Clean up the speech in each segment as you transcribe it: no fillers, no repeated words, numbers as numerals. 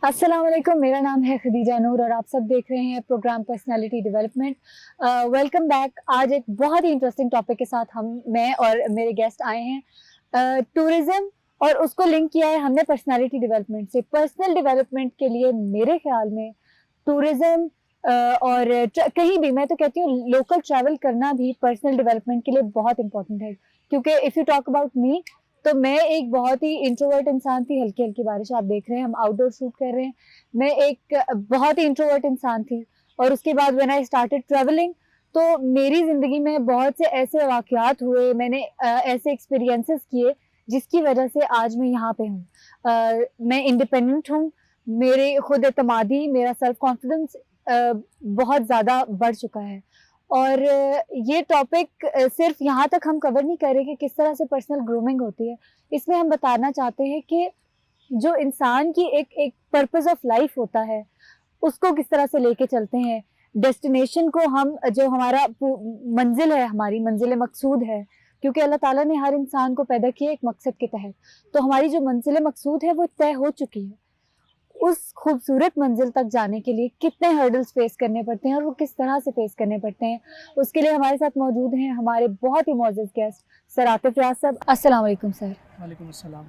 अस्सलाम वालेकुम, मेरा नाम है खदीजा नूर और आप सब देख रहे हैं programme personality development. Welcome back. आज एक बहुत ही इंटरेस्टिंग टॉपिक के साथ मैं और मेरे गेस्ट आए हैं। टूरिज्म और उसको लिंक किया है हमने पर्सनालिटी डेवलपमेंट से। पर्सनल डेवलपमेंट के लिए मेरे ख्याल में टूरिज्म और कहीं भी, मैं तो कहती हूँ लोकल ट्रैवल करना भी पर्सनल डेवलपमेंट के लिए बहुत इंपॉर्टेंट है। क्योंकि if you talk about me, तो मैं एक बहुत ही इंट्रोवर्ट इंसान थी। हल्की हल्की बारिश आप देख रहे हैं, हम आउटडोर शूट कर रहे हैं। मैं एक बहुत ही इंट्रोवर्ट इंसान थी और उसके बाद व्हेन आई स्टार्टेड ट्रैवलिंग, तो मेरी ज़िंदगी में बहुत से ऐसे वाक़यात हुए, मैंने ऐसे एक्सपीरियंसेस किए जिसकी वजह से आज मैं यहाँ पे हूँ। मैं इंडिपेंडेंट हूँ, मेरे खुद एतमादी, मेरा सेल्फ कॉन्फिडेंस बहुत ज़्यादा बढ़ चुका है। और ये टॉपिक सिर्फ़ यहाँ तक हम कवर नहीं कर रहे कि किस तरह से पर्सनल ग्रूमिंग होती है। इसमें हम बताना चाहते हैं कि जो इंसान की एक एक पर्पस ऑफ लाइफ़ होता है, उसको किस तरह से लेके चलते हैं। डेस्टिनेशन को हम जो हमारा मंज़िल है, हमारी मंज़िल-ए-मक़सूद है, क्योंकि अल्लाह ताला ने हर इंसान को पैदा किया एक मकसद के तहत। तो हमारी जो मंज़िल-ए-मक़सूद है वो तय हो चुकी है। उस खूबसूरत मंज़िल तक जाने के लिए कितने हर्डल्स फेस करने पड़ते हैं और वो किस तरह से फेस करने पड़ते हैं, उसके लिए हमारे साथ मौजूद हैं हमारे बहुत ही मुअज़्ज़ज़ गेस्ट सर आतिफ़ रियाज़ साहब। अस्सलाम वालेकुम सर। वालेकुम अस्सलाम।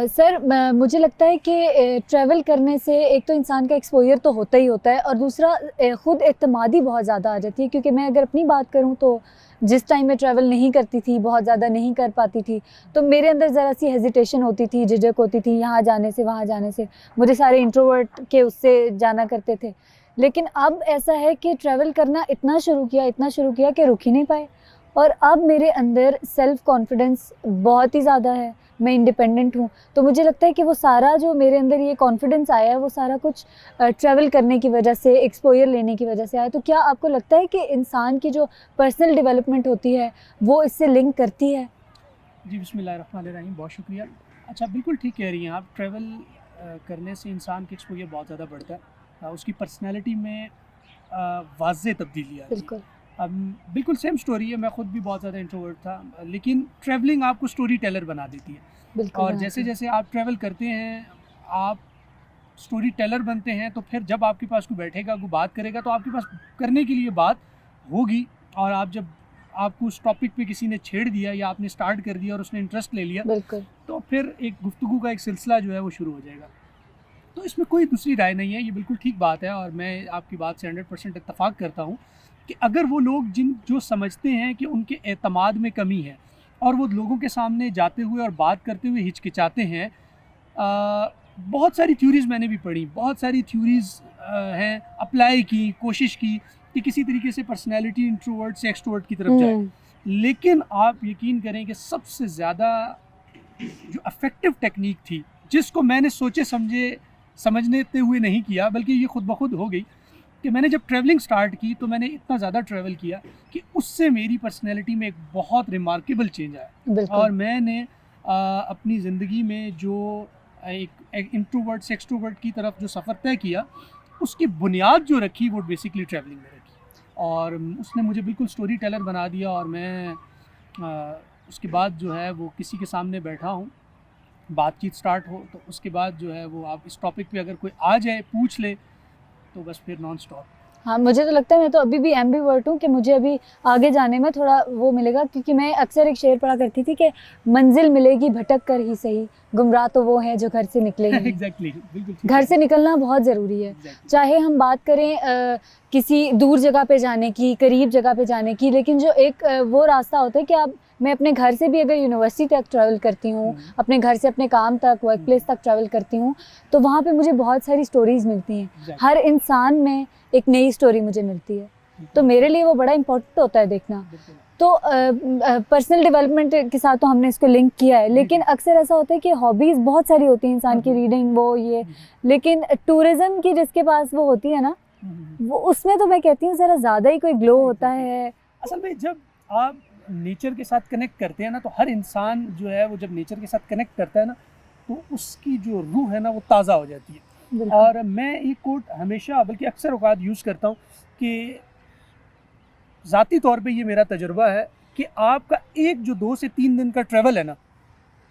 सर, मुझे लगता है कि ट्रैवल करने से एक तो इंसान का एक्सपोज़र तो होता ही होता है और दूसरा खुद एतमादी बहुत ज़्यादा आ जाती है। क्योंकि मैं अगर अपनी बात करूँ तो जिस टाइम मैं ट्रैवल नहीं करती थी, बहुत ज़्यादा नहीं कर पाती थी, तो मेरे अंदर ज़रा-सी हेज़िटेशन होती थी, झिझक होती थी यहाँ जाने से, वहाँ जाने से। मुझे सारे इंट्रोवर्ट के उससे जाना करते थे। लेकिन अब ऐसा है कि ट्रैवल करना इतना शुरू किया कि रुक ही नहीं पाए। और अब मेरे अंदर सेल्फ़ कॉन्फिडेंस बहुत ही ज़्यादा है। मैं इंडिपेंडेंट हूँ, तो मुझे लगता है कि वो सारा जो मेरे अंदर ये कॉन्फिडेंस आया है, वो सारा कुछ ट्रैवल करने की वजह से, एक्सपोज़र लेने की वजह से आया। तो क्या आपको लगता है कि इंसान की जो पर्सनल डेवलपमेंट होती है, वो इससे लिंक करती है? जी, बिस्मिल्लाहिर्रहमानिर्रहीम, बहुत शुक्रिया। अच्छा, बिल्कुल ठीक कह रही हैं आप। ट्रैवल करने से इंसान की एक्सपोज़र बहुत ज़्यादा बढ़ता है। उसकी पर्सनैलिटी में वाज़ेह तब्दीली आती है। बिल्कुल, अब बिल्कुल सेम स्टोरी है, मैं ख़ुद भी बहुत ज़्यादा इंट्रोवर्ट था, लेकिन ट्रैवलिंग आपको स्टोरी टेलर बना देती है। बिल्कुल और बनाती है। जैसे-जैसे आप ट्रैवल करते हैं, आप स्टोरी टेलर बनते हैं, तो फिर जब आपके पास कोई बैठेगा, कोई बात करेगा, तो आपके पास करने के लिए बात होगी। और आप जब आपको उस टॉपिक पे किसी ने छेड़ दिया या आपने स्टार्ट कर दिया और उसने इंटरेस्ट ले लिया, बिल्कुल, तो फिर एक गुफ्तगू का एक सिलसिला जो है वो शुरू हो जाएगा। तो इसमें कोई दूसरी राय नहीं है, ये बिल्कुल ठीक बात है और मैं आपकी बात से 100% इत्तेफ़ाक करता हूँ कि अगर वो लोग जो समझते हैं कि उनके एतमाद में कमी है और वो लोगों के सामने जाते हुए और बात करते हुए हिचकिचाते हैं। बहुत सारी थ्योरीज़ मैंने भी पढ़ी, बहुत सारी थ्योरीज़ हैं, अप्लाई की, कोशिश की कि किसी तरीके से पर्सनैलिटी इंट्रोवर्ट से एक्सट्रोवर्ट की तरफ जाए। हुँ, लेकिन आप यकीन करें कि सबसे ज़्यादा जो इफ़ेक्टिव टेक्नीक थी, जिसको मैंने सोचे समझते हुए नहीं किया, बल्कि ये खुद ब खुद हो गई कि मैंने जब ट्रैवलिंग स्टार्ट की, तो मैंने इतना ज़्यादा ट्रैवल किया कि उससे मेरी पर्सनैलिटी में एक बहुत रिमार्केबल चेंज आया। बिल्कुल। और मैंने अपनी ज़िंदगी में जो एक इंट्रोवर्ट से एक्सट्रोवर्ट की तरफ जो सफ़र तय किया, उसकी बुनियाद जो रखी वो बेसिकली ट्रैवलिंग में रखी। और उसने मुझे बिल्कुल स्टोरी टेलर बना दिया और मैं उसके बाद जो है वो किसी के सामने बैठा हूँ, बातचीत स्टार्ट हो तो उसके बाद जो है वो आप इस टॉपिक पे अगर कोई आ जाए, पूछ ले, तो बस फिर नॉन स्टॉप। हाँ, मुझे तो लगता है मैं तो अभी भी एम्बिवर्ट हूँ कि मुझे अभी आगे जाने में थोड़ा वो मिलेगा। क्योंकि मैं अक्सर एक शेर पढ़ा करती थी कि मंज़िल मिलेगी भटक कर ही सही, गुमराह तो वो हैं जो घर से निकले ही नहीं। एग्ज़ैक्टली, बिल्कुल ठीक घर है। से निकलना बहुत ज़रूरी है। एग्ज़ैक्टली। चाहे हम बात करें किसी दूर जगह पे जाने की, करीब जगह पे जाने की, लेकिन जो एक वो रास्ता होता है कि आप मैं अपने घर से भी अगर यूनिवर्सिटी तक ट्रैवल करती हूँ, हुँ, अपने घर से अपने काम तक, वर्क हुँ, प्लेस तक ट्रैवल करती हूँ, तो वहाँ पे मुझे बहुत सारी स्टोरीज़ मिलती हैं। एग्ज़ैक्टली, हर इंसान में एक नई स्टोरी मुझे मिलती है। तो बिल्कुल, मेरे लिए वो बड़ा इम्पोर्टेंट होता है देखना। बिल्कुल। तो पर्सनल डेवलपमेंट के साथ तो हमने इसको लिंक किया है, जी, लेकिन जी। अक्सर ऐसा होता है कि हॉबीज़ बहुत सारी होती हैं इंसान हुँ, की, हुँ, रीडिंग वो ये, हुँ, लेकिन टूरिज़्म की जिसके पास वो होती है ना, हुँ, हुँ, वो उसमें तो मैं कहती हूँ ज़रा ज़्यादा ही कोई ग्लो होता एग्ज़ैक्टली। है। असल में जब आप नेचर के साथ कनेक्ट करते हैं ना, तो हर इंसान जो है वो जब नेचर के साथ कनेक्ट करता है ना, तो उसकी जो रूह है ना वो ताज़ा हो जाती है। बिल्कुल, और मैं एक कोट हमेशा बल्कि अक्सर औक़ात यूज़ करता हूँ कि ज़ाती तौर पे ये मेरा तजुर्बा है कि आपका एक जो 2 से 3 दिन का ट्रैवल है ना,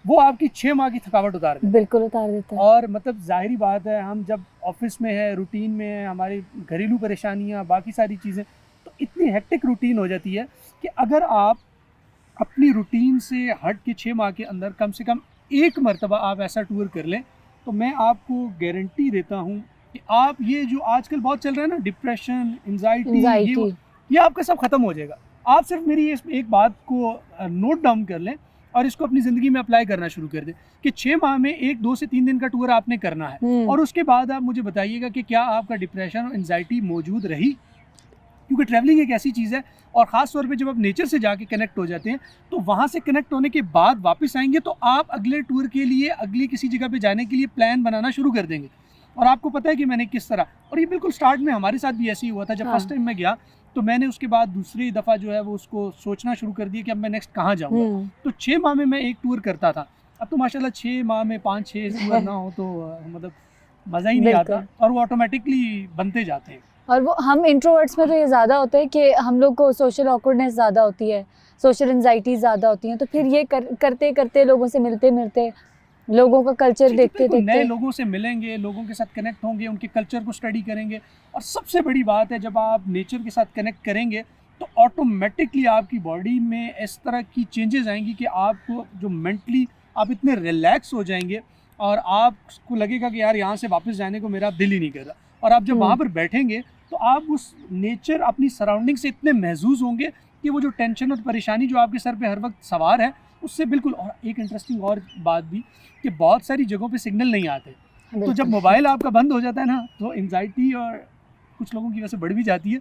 वो आपकी 6 माह की थकावट उतार देता है। बिल्कुल उतार देता है। और मतलब ज़ाहिरी बात है, हम जब ऑफिस में है, रूटीन में है, हमारी घरेलू परेशानियाँ, बाकी सारी चीज़ें, तो इतनी हेक्टिक रूटीन हो जाती है कि अगर आप अपनी रूटीन से हट के 6 माह के अंदर कम से कम एक मरतबा आप ऐसा टूर कर लें, तो मैं आपको गारंटी देता हूँ कि आप ये जो आजकल बहुत चल रहा है ना, डिप्रेशन, एंजाइटी, ये आपका सब ख़त्म हो जाएगा। आप सिर्फ मेरी इस एक बात को नोट डाउन कर लें और इसको अपनी ज़िंदगी में अप्लाई करना शुरू कर दें कि 6 माह में 1 2 से 3 दिन का टूर आपने करना है, और उसके बाद आप मुझे बताइएगा कि क्या आपका डिप्रेशन और एंजाइटी मौजूद रही। क्योंकि ट्रैवलिंग एक ऐसी चीज़ है, और ख़ास तौर पे जब आप नेचर से जाके कनेक्ट हो जाते हैं, तो वहाँ से कनेक्ट होने के बाद वापस आएंगे तो आप अगले टूर के लिए, अगली किसी जगह पे जाने के लिए प्लान बनाना शुरू कर देंगे। और आपको पता है कि मैंने किस तरह, और ये बिल्कुल स्टार्ट में हमारे साथ भी ऐसे ही हुआ था। जब फर्स्ट टाइम मैं गया तो मैंने उसके बाद दूसरी दफ़ा जो है वो उसको सोचना शुरू कर दिया कि अब मैं नेक्स्ट कहाँ जाऊँगा। तो 6 माह में मैं एक टूर करता था। अब तो माशाल्लाह 6 माह में 5-6 टूर ना हो तो मतलब मज़ा ही नहीं आता, और वो ऑटोमेटिकली बनते जाते हैं। और वो हम इंट्रोवर्ट्स में तो ये ज़्यादा होता है कि हम लोग को सोशल ऑकवर्डनेस ज़्यादा होती है, सोशल एंजाइटी ज़्यादा होती हैं, तो फिर ये करते करते, लोगों से मिलते मिलते, लोगों का कल्चर देखते देखते, नए लोगों से मिलेंगे, लोगों के साथ कनेक्ट होंगे, उनके कल्चर को स्टडी करेंगे। और सबसे बड़ी बात है, जब आप नेचर के साथ कनेक्ट करेंगे तो ऑटोमेटिकली आपकी बॉडी में इस तरह की चेंजेस आएंगी कि आपको जो मेंटली आप इतने रिलैक्स हो जाएंगे, और आपको लगेगा कि यार यहाँ से वापस जाने को मेरा दिल ही नहीं कर रहा। और आप जब वहाँ पर बैठेंगे तो आप उस नेचर, अपनी सराउंडिंग से इतने महसूस होंगे कि वो जो टेंशन और परेशानी जो आपके सर पे हर वक्त सवार है, उससे बिल्कुल। और एक इंटरेस्टिंग और बात भी कि बहुत सारी जगहों पे सिग्नल नहीं आते, तो जब मोबाइल आपका बंद हो जाता है ना, तो एंजाइटी और कुछ लोगों की वैसे बढ़ भी जाती है।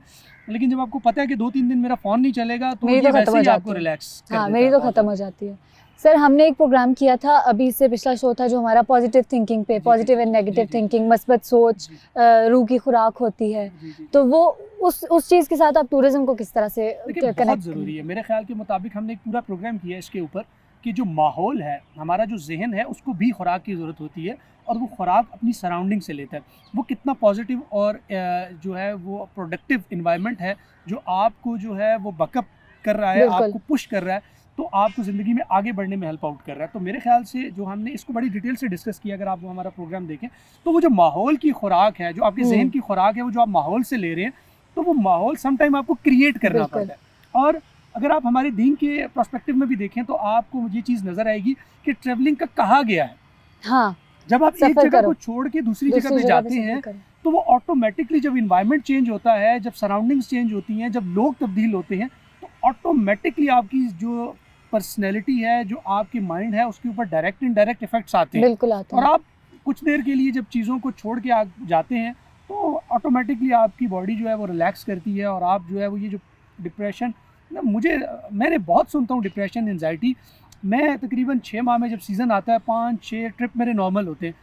लेकिन जब आपको पता है कि 2-3 दिन मेरा फ़ोन नहीं चलेगा, तो ये वैसे ही आपको रिलैक्स कर देता है। मेरी तो ख़त्म हो जाती है। सर, हमने एक प्रोग्राम किया था अभी, इससे पिछला शो था जो हमारा पॉजिटिव थिंकिंग पे, पॉजिटिव एंड नेगेटिव थिंकिंग, मस्बत सोच, रूह की खुराक होती है, तो वो उस चीज़ के साथ आप टूरिज्म को किस तरह से कनेक्ट? बहुत ज़रूरी है मेरे ख्याल के मुताबिक। हमने एक पूरा प्रोग्राम किया इसके ऊपर कि जो माहौल है, हमारा जो जहन है, उसको भी खुराक की ज़रूरत होती है, और वो खुराक अपनी सराउंडिंग से लेता है। वो कितना पॉजिटिव और जो है वो प्रोडक्टिव इन्वायरमेंट है, जो आपको जो है वो बकअप कर रहा है, आपको पुश कर रहा है, तो आपको ज़िंदगी में आगे बढ़ने में हेल्प आउट कर रहा है। तो मेरे ख्याल से जो हमने इसको बड़ी डिटेल से डिस्कस किया, अगर आप वो हमारा प्रोग्राम देखें, तो वो जो माहौल की खुराक है, जो आपके जहन की खुराक है, वो जो आप माहौल से ले रहे हैं, तो वो माहौल सम टाइम आपको क्रिएट करना पड़ता है। और अगर आप हमारे दीन के पर्सपेक्टिव में भी देखें तो आपको ये चीज़ नज़र आएगी कि ट्रैवलिंग का कहा गया है। हाँ, जब आप एक जगह को छोड़ के दूसरी जगह पे जाते हैं, तो वो ऑटोमेटिकली जब इन्वायरमेंट चेंज होता है, जब सराउंडिंग्स चेंज होती हैं, जब लोग तब्दील होते हैं, तो ऑटोमेटिकली आपकी जो पर्सनैलिटी है, जो आपकी माइंड है, उसके ऊपर डायरेक्ट इनडायरेक्ट इफेक्ट्स आते हैं। बिल्कुल आते हैं। और आप कुछ देर के लिए जब चीज़ों को छोड़ के आप जाते हैं, तो ऑटोमेटिकली आपकी बॉडी जो है वो रिलैक्स करती है, और आप जो है वो ये जो डिप्रेशन, मैंने बहुत सुनता हूँ डिप्रेशन, एंजाइटी। मैं तकरीबन 6 माह में जब सीज़न आता है, 5-6 ट्रिप मेरे नॉर्मल होते हैं।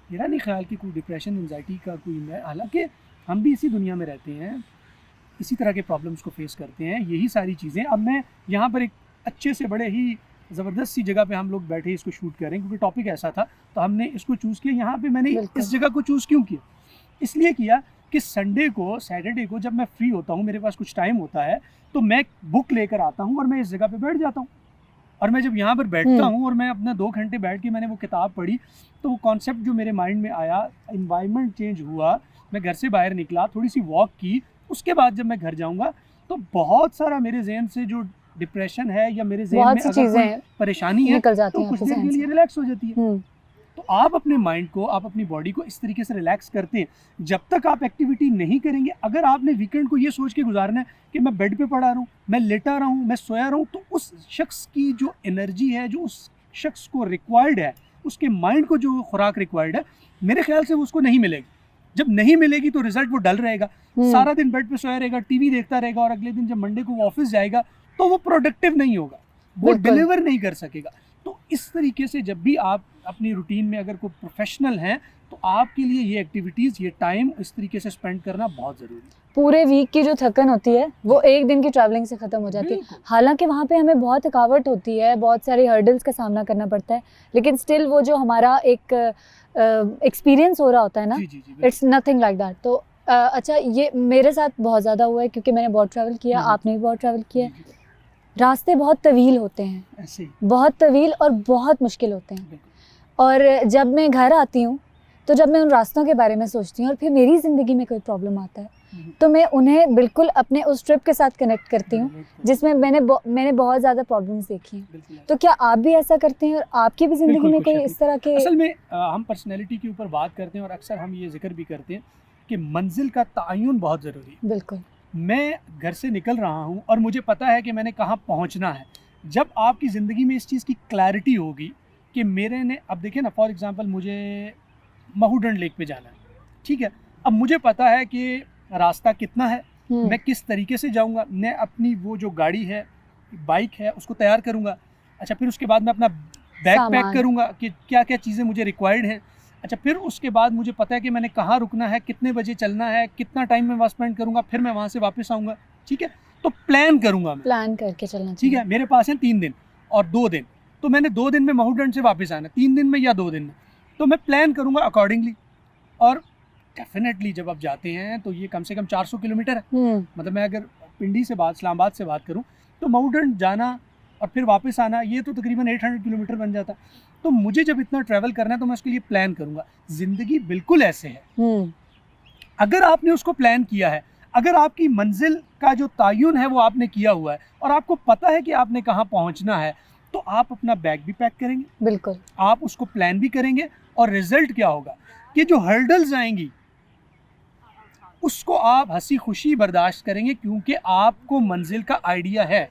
मेरा नहीं ख्याल कि कोई डिप्रेशन, एंजाइटी का कोई मैं, हालांकि हम भी इसी दुनिया में रहते हैं, इसी तरह के प्रॉब्लम्स को फेस करते हैं, यही सारी चीज़ें। अब मैं यहाँ पर एक अच्छे से बड़े ही ज़बरदस्त सी जगह पे हम लोग बैठे इसको शूट करें, क्योंकि टॉपिक ऐसा था, तो हमने इसको चूज़ किया। यहाँ पे मैंने इस जगह को चूज़ क्यों किया? इसलिए किया कि संडे को, सैटरडे को जब मैं फ्री होता हूँ, मेरे पास कुछ टाइम होता है, तो मैं बुक लेकर आता हूँ और मैं इस जगह पे बैठ जाता हूँ। और मैं जब यहाँ पर बैठता हूँ और मैं अपना 2 घंटे बैठ के मैंने वो किताब पढ़ी, तो वो कॉन्सेप्ट जो मेरे माइंड में आया, इन्वायरमेंट चेंज हुआ, मैं घर से बाहर निकला, थोड़ी सी वॉक की, उसके बाद जब मैं घर जाऊँगा तो बहुत सारा मेरे जहन से जो डिप्रेशन है या मेरे जहन में अगर कोई परेशानी है, तो कुछ देर के लिए रिलैक्स हो जाती है। तो आप अपने माइंड को, आप अपनी बॉडी को इस तरीके से रिलैक्स करते हैं। जब तक आप एक्टिविटी नहीं करेंगे, अगर आपने वीकेंड को ये सोच के गुजारना है कि मैं बेड पे पड़ा रहूँ, मैं लेटा रहूँ, मैं सोया रहूँ, तो उस शख्स की जो एनर्जी है, जो उस शख्स को रिक्वायर्ड है, उसके माइंड को जो खुराक रिक्वायर्ड है, मेरे ख्याल से उसको नहीं मिलेगी। जब नहीं मिलेगी तो रिजल्ट वो डल रहेगा, सारा दिन बेड पे सोया रहेगा, टीवी देखता रहेगा, और अगले दिन जब मंडे को वो ऑफिस जाएगा तो वो प्रोडक्टिव नहीं होगा, वो डिलीवर नहीं कर सकेगा। तो इस तरीके से जब भी आप अपनी रूटीन में अगर कोई प्रोफेशनल हैं, तो आपके लिए ये एक्टिविटीज़, ये टाइम इस तरीके से स्पेंड करना बहुत ज़रूरी है। पूरे वीक की जो थकन होती है वो एक दिन की ट्रैवलिंग से ख़त्म हो जाती है। हालांकि वहाँ पे हमें बहुत थकावट होती है, बहुत सारी हर्डल्स का सामना करना पड़ता है, लेकिन स्टिल वो जो हमारा एक एक्सपीरियंस हो रहा होता है ना, इट्स नथिंग लाइक दैट। तो अच्छा, ये मेरे साथ बहुत ज़्यादा हुआ है क्योंकि मैंने बहुत ट्रैवल किया, आपने भी बहुत ट्रैवल किया है। रास्ते बहुत तवील होते हैं, ऐसे ही बहुत तवील और बहुत मुश्किल होते हैं। बिल्कुल। और जब मैं घर आती हूँ तो जब मैं उन रास्तों के बारे में सोचती हूँ और फिर मेरी ज़िंदगी में कोई प्रॉब्लम आता है तो मैं उन्हें बिल्कुल अपने उस ट्रिप के साथ कनेक्ट करती हूँ बिल्कुल, जिसमें मैंने बहुत ज़्यादा प्रॉब्लम्स देखी हैं। बिल्कुल ऐसे। तो क्या आप भी ऐसा करते हैं और आपकी भी ज़िंदगी बिल्कुल में कुछ कोई ऐसे। इस तरह के? असल में हम पर्सनैलिटी के ऊपर बात करते हैं और अक्सर हम ये जिक्र भी करते हैं कि मंजिल का तयन बहुत ज़रूरी है। बिल्कुल। मैं घर से निकल रहा हूँ और मुझे पता है कि मैंने कहाँ पहुँचना है। जब आपकी ज़िंदगी में इस चीज़ की क्लैरिटी होगी कि मेरे ने, अब देखिए ना, फॉर एग्ज़ाम्पल मुझे महूडन लेक पे जाना है, ठीक है? अब मुझे पता है कि रास्ता कितना है, मैं किस तरीके से जाऊँगा, मैं अपनी वो जो गाड़ी है, बाइक है, उसको तैयार करूँगा। अच्छा, फिर उसके बाद मैं अपना बैग पैक सामान। करूँगा कि क्या-क्या चीज़ें मुझे रिक्वायर्ड हैं। अच्छा, फिर उसके बाद मुझे पता है कि मैंने कहाँ रुकना है, कितने बजे चलना है, कितना टाइम मैं वहाँ स्पेंड करूँगा, फिर मैं वहाँ से वापस आऊँगा, ठीक है? तो प्लान करूँगा मैं, प्लान करके चलना ठीक चाहिए। है? मेरे पास हैं 3 दिन और 2 दिन, तो मैंने 2 दिन में महूडन से वापस आना है, 3 दिन में या 2 दिन में, तो मैं प्लान करूँगा अकॉर्डिंगली। और डेफिनेटली जब आप जाते हैं तो ये कम से कम 400 किलोमीटर है। मतलब मैं अगर पिंडी से बात, इस्लामाबाद से बात करूँ, तो माउंटेन जाना और फिर वापस आना, ये तो तकरीबन 800 किलोमीटर बन जाता है। तो मुझे जब इतना ट्रैवल करना है तो मैं उसके लिए प्लान करूँगा। ज़िंदगी बिल्कुल ऐसे है, अगर आपने उसको प्लान किया है, अगर आपकी मंजिल का जो तयन है वो आपने किया हुआ है और आपको पता है कि आपने कहाँ पहुँचना है, तो आप अपना बैग भी पैक करेंगे, बिल्कुल। आप उसको प्लान भी करेंगे और रिजल्ट क्या होगा कि जो हर्डल्स आएंगी उसको आप हंसी खुशी बर्दाश्त करेंगे, क्योंकि आपको मंजिल का आइडिया है,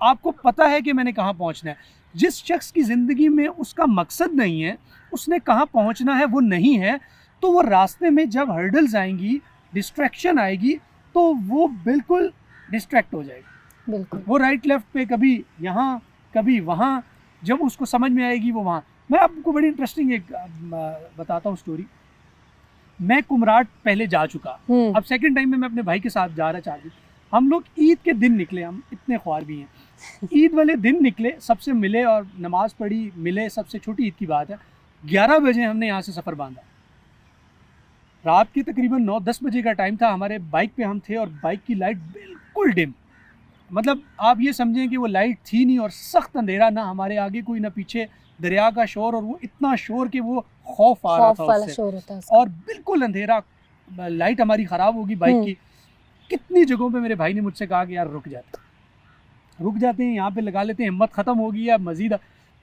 आपको पता है कि मैंने कहाँ पहुँचना है। जिस शख्स की ज़िंदगी में उसका मकसद नहीं है, उसने कहाँ पहुँचना है वो नहीं है, तो वो रास्ते में जब हर्डल्स आएंगी, डिस्ट्रैक्शन आएगी, तो वो बिल्कुल डिस्ट्रैक्ट हो जाएगा। बिल्कुल। वो राइट लेफ्ट पे कभी यहाँ कभी वहाँ, जब उसको समझ में आएगी वो वहाँ। मैं आपको बड़ी इंटरेस्टिंग एक बताता हूँ स्टोरी। मैं कुमराट पहले जा चुका, अब सेकंड टाइम में मैं अपने भाई के साथ जा रहा चाहती। हम लोग ईद के दिन निकले, हम इतने ख्वार भी हैं। ईद वाले दिन निकले, सबसे मिले और नमाज़ पढ़ी, मिले, सबसे छोटी ईद की बात है। 11 बजे हमने यहाँ से सफ़र बांधा। रात के तकरीबन 9-10 बजे का टाइम था, हमारे बाइक पे हम थे और बाइक की लाइट बिल्कुल डिम, मतलब आप ये समझें कि वो लाइट थी नहीं और सख्त अंधेरा, ना हमारे आगे कोई ना पीछे, दरिया का शोर, और वो इतना शोर कि वो खौफ आ रहा था वाला उससे, शोर होता है उसका। और बिल्कुल अंधेरा, लाइट हमारी ख़राब होगी बाइक की। कितनी जगहों पे मेरे भाई ने मुझसे कहा कि यार रुक जाते हैं, यहाँ पे लगा लेते हैं, हिम्मत ख़त्म होगी या मज़ीद।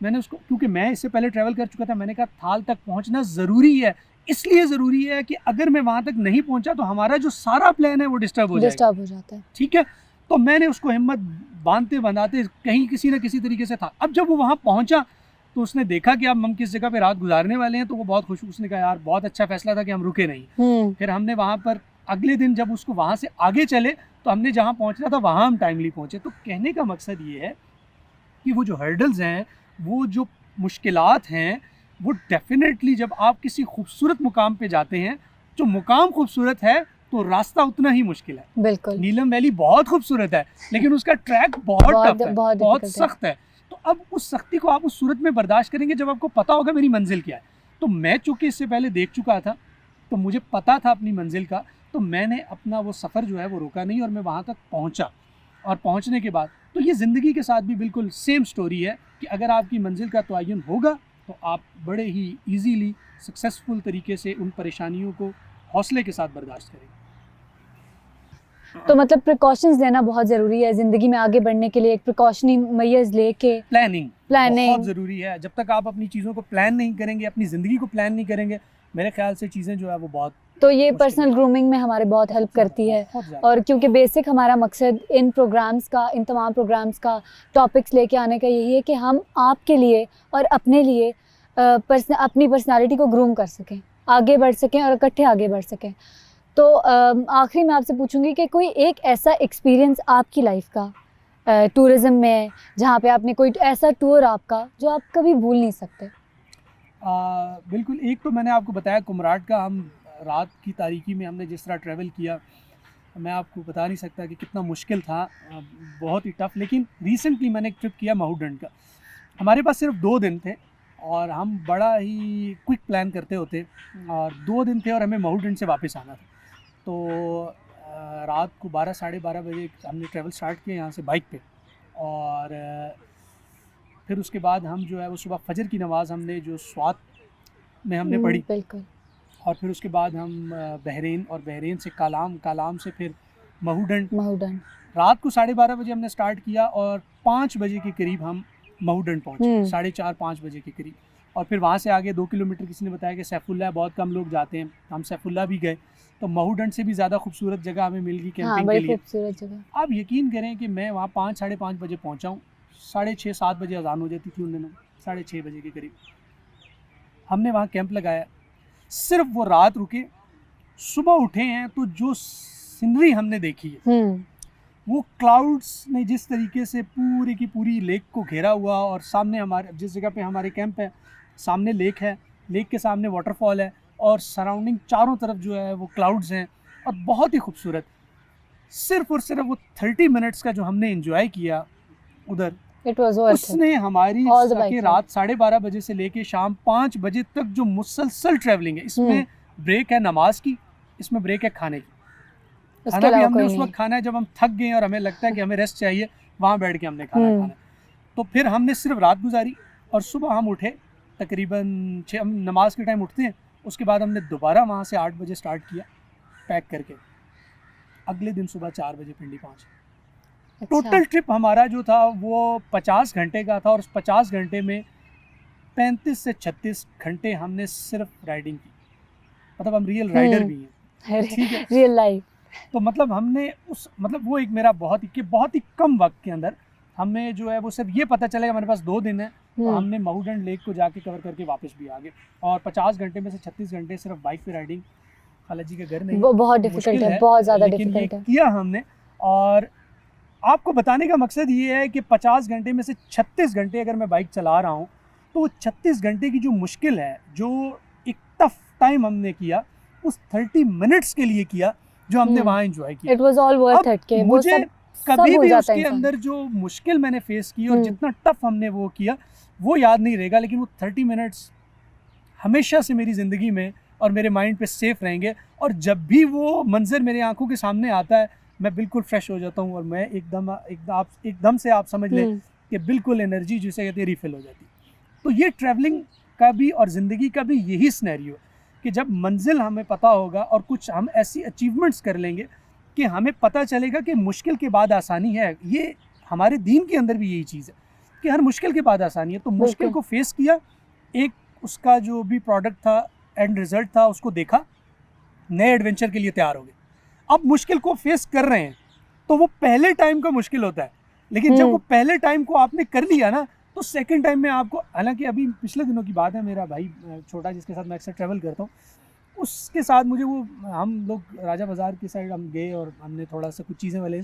मैंने उसको, क्योंकि मैं इससे पहले ट्रैवल कर चुका था, मैंने कहा थाल तक पहुँचना ज़रूरी है, इसलिए ज़रूरी है कि अगर मैं वहाँ तक नहीं पहुँचा तो हमारा जो सारा प्लान है वो डिस्टर्ब हो जाता है। ठीक है, तो मैंने उसको हिम्मत बांधते बंधाते कहीं किसी न किसी तरीके से था। अब जब वो वहाँ पहुँचा तो उसने देखा कि अब हम किस जगह पे रात गुजारने वाले हैं, तो वो बहुत खुश, उसने कहा यार बहुत अच्छा फैसला था कि हम रुके नहीं। फिर हमने वहाँ पर अगले दिन जब उसको वहाँ से आगे चले तो हमने जहाँ पहुँचना था वहाँ हम टाइमली पहुँचे। तो कहने का मकसद ये है कि वो जो हर्डल्स हैं, वो जो मुश्किलात हैं, वो डेफिनेटली जब आप किसी खूबसूरत मुकाम पे जाते हैं, जो मुकाम खूबसूरत है तो रास्ता उतना ही मुश्किल है। बिल्कुल। नीलम वैली बहुत खूबसूरत है लेकिन उसका ट्रैक बहुत टफ है, बहुत सख्त है। तो अब उस सख्ती को आप उस सूरत में बर्दाश्त करेंगे जब आपको पता होगा मेरी मंजिल क्या है। तो मैं चूँकि इससे पहले देख चुका था, तो मुझे पता था अपनी मंजिल का, तो मैंने अपना वो सफ़र जो है वो रोका नहीं और मैं वहाँ तक पहुँचा। और पहुँचने के बाद तो ये ज़िंदगी के साथ भी बिल्कुल सेम स्टोरी है कि अगर आपकी मंजिल का तयन होगा तो आप बड़े ही ईजीली सक्सेसफुल तरीके से उन परेशानियों को हौसले के साथ बर्दाश्त करेंगे। तो मतलब प्रिकॉशंस लेना बहुत ज़रूरी है ज़िंदगी में आगे बढ़ने के लिए, एक प्रिकॉशनी मेजर्स लेके। प्लानिंग बहुत ज़रूरी है। जब तक आप अपनी चीज़ों को प्लान नहीं करेंगे, अपनी ज़िंदगी को प्लान नहीं करेंगे, मेरे ख्याल से चीज़ें जो है वो बहुत, तो ये पर्सनल ग्रूमिंग में हमारे बहुत हेल्प करती है। और क्योंकि बेसिक हमारा मकसद इन प्रोग्राम्स का, इन तमाम प्रोग्राम्स का टॉपिक्स लेके आने का यही है कि हम आपके लिए और अपने लिए अपनी पर्सनालिटी को ग्रूम कर सकें, आगे बढ़ सकें और इकट्ठे आगे बढ़ सकें। तो आखिरी में आपसे पूछूंगी कि कोई एक ऐसा एक्सपीरियंस आपकी लाइफ का टूरिज़्म में, जहाँ पे आपने कोई ऐसा टूर आपका जो आप कभी भूल नहीं सकते? बिल्कुल। एक तो मैंने आपको बताया कुमराट का, हम रात की तारीकी में हमने जिस तरह ट्रैवल किया, मैं आपको बता नहीं सकता कि कितना मुश्किल था, बहुत ही टफ़। लेकिन रिसेंटली मैंने एक ट्रिप किया महूडन का। हमारे पास सिर्फ 2 दिन थे और हम बड़ा ही क्विक प्लान करते होते, और 2 दिन थे और हमें महूडन से वापस आना था। तो रात को 12 साढ़े 12 बजे हमने ट्रैवल स्टार्ट किया यहाँ से बाइक पे, और फिर उसके बाद हम जो है वो सुबह फजर की नमाज़ हमने जो स्वात में हमने पढ़ी, बिल्कुल। और फिर उसके बाद हम बहरीन, और बहरीन से कालाम, कालाम से फिर महूडन। महूडन। रात को 12:30 बजे हमने स्टार्ट किया और 5 बजे के करीब हम महूडन पहुँचे, 4:30-5 बजे के करीब। और फिर वहाँ से आगे 2 किलोमीटर किसी ने बताया कि सैफुल्ला, बहुत कम लोग जाते हैं, हम सैफुल्ला भी गए। तो महूडन से भी ज़्यादा खूबसूरत जगह हमें मिल गई कैंपिंग हाँ, के बड़ी लिए। खूबसूरत जगह। आप यकीन करें कि मैं वहाँ 5-5:30 बजे पहुँचा हूँ, 6:30-7 बजे अज़ान हो जाती थी उन दिनों, 6:30 बजे के करीब हमने वहाँ कैंप लगाया। सिर्फ वो रात रुके, सुबह उठे हैं तो जो सीनरी हमने देखी है, वो क्लाउड्स ने जिस तरीके से पूरी की पूरी लेक को घेरा हुआ, और सामने हमारे जिस जगह पे हमारे कैंप है सामने लेक है, लेक के सामने वाटरफॉल है, और सराउंडिंग चारों तरफ जो है वो क्लाउड्स हैं, और बहुत ही खूबसूरत। सिर्फ और सिर्फ वो 30 मिनट्स का जो हमने एंजॉय किया उधर, It was worth it. उसने हमारी All the bike के ride. रात 12:30 बजे से लेके शाम 5 बजे तक जो मुसलसल ट्रैवलिंग है, इसमें ब्रेक है नमाज की, इसमें ब्रेक है खाने की। उसके खाना भी अलावा हमने कोई उस नहीं। वक्त खाना है जब हम थक गए और हमें लगता है कि हमें रेस्ट चाहिए, वहाँ बैठ के हमने खाना खाना। तो फिर हमने सिर्फ रात गुजारी, और सुबह हम उठे तकरीबन 6, हम नमाज के टाइम उठते हैं, उसके बाद हमने दोबारा वहाँ से 8 बजे स्टार्ट किया पैक करके। अगले दिन सुबह 4 बजे पिंडी पहुँचे। अच्छा। टोटल ट्रिप हमारा जो था वो 50 घंटे का था, और उस 50 घंटे में 35 से 36 घंटे हमने सिर्फ राइडिंग की। मतलब हम रियल राइडर भी हैं, ठीक है। Real life. तो मतलब हमने मतलब वो एक मेरा बहुत ही कम वक्त के अंदर हमें जो है वो सिर्फ ये पता चलेगा हमारे पास 2 दिन है, तो हमने महूडन लेक को जाके कवर करके वापस भी आ गए। और 50 घंटे में से 36 घंटे सिर्फ बाइक पे राइडिंग। खाला जी का घर नहीं, वो बहुत डिफिकल्ट है, बहुत ज़्यादा डिफिकल्ट है। किया हमने। और आपको बताने का मकसद ये है कि 50 घंटे में से 36 घंटे अगर मैं बाइक चला रहा हूँ, तो वो 36 घंटे की जो मुश्किल है, जो एक टफ टाइम हमने किया, उस 30 मिनट्स के लिए किया जो हमने वहाँ एंजॉय किया। It was all worth it के वो मुझे सब कभी भी उसके इंसान। अंदर जो मुश्किल मैंने फेस की और जितना टफ हमने वो किया वो याद नहीं रहेगा, लेकिन वो 30 मिनट्स हमेशा से मेरी ज़िंदगी में और मेरे माइंड पे सेफ रहेंगे। और जब भी वो मंजर मेरे आंखों के सामने आता है, मैं बिल्कुल फ्रेश हो जाता हूँ, और मैं एकदम से आप समझ लें कि बिल्कुल एनर्जी जिसे कहते हैं रिफिल हो जाती है। तो ये ट्रैवलिंग का भी और ज़िंदगी का भी यही सिनेरियो कि जब मंजिल हमें पता होगा और कुछ हम ऐसी अचीवमेंट्स कर लेंगे कि हमें पता चलेगा कि मुश्किल के बाद आसानी है। ये हमारे दीन के अंदर भी यही चीज़ है कि हर मुश्किल के बाद आसानी है। तो मुश्किल को फेस किया, एक उसका जो भी प्रोडक्ट था, एंड रिजल्ट था, उसको देखा, नए एडवेंचर के लिए तैयार हो गए। अब मुश्किल को फेस कर रहे हैं, तो वो पहले टाइम का मुश्किल होता है, लेकिन जब वो पहले टाइम को आपने कर लिया ना, तो सेकंड टाइम में आपको, हालांकि अभी पिछले दिनों की बात है, मेरा भाई छोटा जिसके साथ मैं अक्सर ट्रैवल करता हूँ, उसके साथ मुझे वो, हम लोग राजा बाज़ार की साइड हम गए और हमने थोड़ा सा कुछ चीज़ें वाले,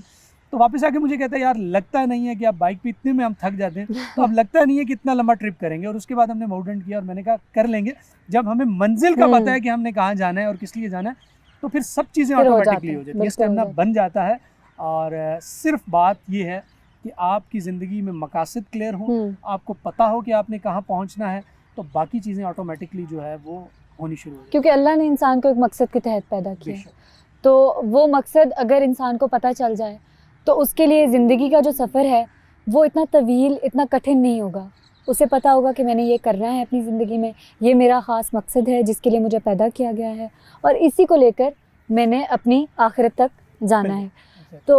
तो वापस आके मुझे कहता है यार लगता नहीं है कि आप बाइक पे इतने में हम थक जाते हैं, तो अब लगता नहीं है कि इतना लंबा ट्रिप करेंगे। और उसके बाद हमने माउंटेन किया, और मैंने कहा कर लेंगे, जब हमें मंजिल का पता है कि हमने कहाँ जाना है और किस लिए जाना है, तो फिर सब चीज़ें ऑटोमेटिकली हो जाती है, स्टेमिना बन जाता है। और सिर्फ बात ये है कि आपकी ज़िंदगी में मकासद क्लियर हो, आपको पता हो कि आपने कहाँ पहुँचना है, तो बाकी चीज़ें ऑटोमेटिकली जो है वो होनी शुरू हो जाती है। क्योंकि अल्लाह ने इंसान को एक मकसद के तहत पैदा किया, तो वो मकसद अगर इंसान को पता चल जाए, तो उसके लिए ज़िंदगी का जो सफ़र है वो इतना तवील, इतना कठिन नहीं होगा। उसे पता होगा कि मैंने ये करना है अपनी ज़िंदगी में, ये मेरा ख़ास मकसद है जिसके लिए मुझे पैदा किया गया है, और इसी को लेकर मैंने अपनी आखिरत तक जाना है। तो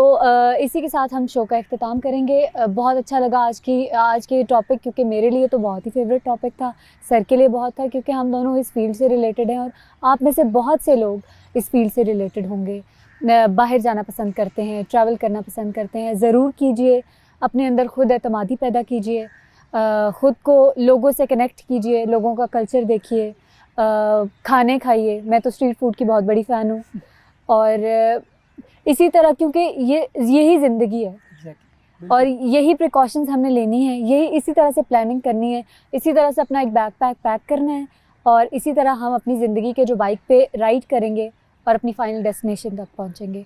इसी के साथ हम शो का इख्तिताम करेंगे। बहुत अच्छा लगा आज के टॉपिक, क्योंकि मेरे लिए तो बहुत ही फेवरेट टॉपिक था, सर के लिए बहुत था, क्योंकि हम दोनों इस फील्ड से रिलेटेड हैं, और आप में से बहुत से लोग इस फील्ड से रिलेटेड होंगे, बाहर जाना पसंद करते हैं, ट्रैवल करना पसंद करते हैं। ज़रूर कीजिए, अपने अंदर खुद एतमादी पैदा कीजिए, ख़ुद को लोगों से कनेक्ट कीजिए, लोगों का कल्चर देखिए, खाने खाइए। मैं तो स्ट्रीट फूड की बहुत बड़ी फ़ैन हूँ, और इसी तरह, क्योंकि यही ज़िंदगी है, और यही प्रिकॉशंस हमने लेनी है, यही इसी तरह से प्लानिंग करनी है, इसी तरह से अपना एक बैकपैक पैक करना है, और इसी तरह हम अपनी ज़िंदगी के जो बाइक पे राइड करेंगे और अपनी फाइनल डेस्टिनेशन तक पहुंचेंगे।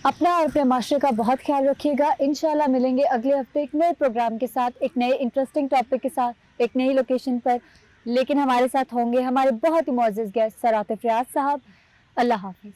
अपना और अपने माशरे का बहुत ख्याल रखिएगा। इंशाल्लाह मिलेंगे अगले हफ्ते एक नए प्रोग्राम के साथ, एक नए इंटरेस्टिंग टॉपिक के साथ, एक नई लोकेशन पर। लेकिन हमारे साथ होंगे हमारे बहुत ही मुअज़्ज़ज़ गेस्ट सर आतिफ़ रियाज़ साहब। अल्लाह हाफ़िज़।